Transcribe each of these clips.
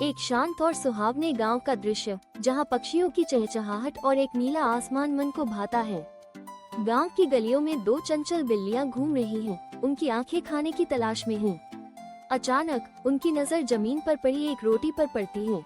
एक शांत और सुहावने गांव का दृश्य, जहां पक्षियों की चहचहाहट और एक नीला आसमान मन को भाता है। गांव की गलियों में दो चंचल बिल्लियां घूम रही हैं, उनकी आंखें खाने की तलाश में हैं। अचानक उनकी नजर जमीन पर पड़ी एक रोटी पर पड़ती है।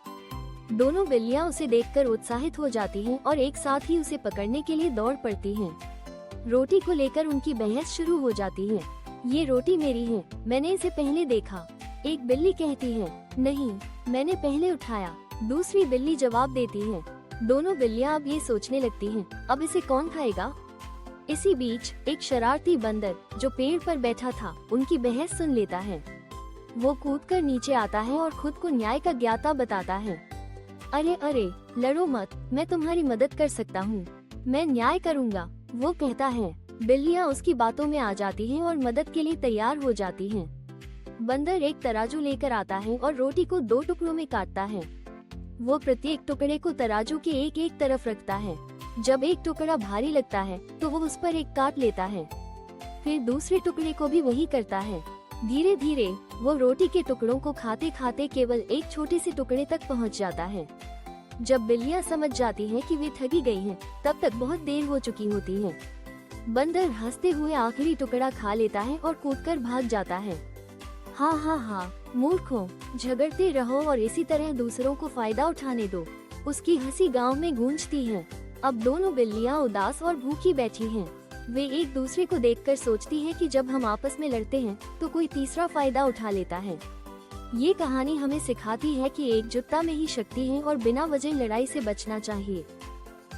दोनों बिल्लियां उसे देखकर उत्साहित हो जाती हैं और एक साथ ही उसे पकड़ने के लिए दौड़ पड़ती हैं। रोटी को लेकर उनकी बहस शुरू हो जाती है। ये रोटी मेरी है, मैंने इसे पहले देखा। एक बिल्ली कहती है, नहीं, मैंने पहले उठाया। दूसरी बिल्ली जवाब देती है। दोनों बिल्लियां अब ये सोचने लगती हैं, अब इसे कौन खाएगा। इसी बीच एक शरारती बंदर, जो पेड़ पर बैठा था, उनकी बहस सुन लेता है। वो कूदकर नीचे आता है और खुद को न्याय का ज्ञाता बताता है। अरे अरे, लड़ो मत, मैं तुम्हारी मदद कर सकता हूँ, मैं न्याय करूँगा, वो कहता है। बिल्लियाँ उसकी बातों में आ जाती हैं और मदद के लिए तैयार हो जाती हैं। बंदर एक तराजू लेकर आता है और रोटी को दो टुकड़ों में काटता है। वो प्रत्येक टुकड़े को तराजू के एक एक तरफ रखता है। जब एक टुकड़ा भारी लगता है तो वो उस पर एक काट लेता है। फिर दूसरे टुकड़े को भी वही करता है। धीरे धीरे वो रोटी के टुकड़ों को खाते खाते केवल एक छोटे से टुकड़े तक पहुंच जाता है। जब बिल्लियां समझ जाती हैं कि वे ठगी गई हैं, तब तक बहुत देर हो चुकी होती है। बंदर हंसते हुए आखिरी टुकड़ा खा लेता है और कूदकर भाग जाता है। हाँ हाँ हाँ, मूर्खों, झगड़ते रहो और इसी तरह दूसरों को फायदा उठाने दो। उसकी हंसी गांव में गूंजती है। अब दोनों बिल्लियां उदास और भूखी बैठी हैं। वे एक दूसरे को देखकर सोचती हैं कि जब हम आपस में लड़ते हैं तो कोई तीसरा फायदा उठा लेता है। ये कहानी हमें सिखाती है कि एकजुटता में ही शक्ति है और बिना वजह लड़ाई से बचना चाहिए।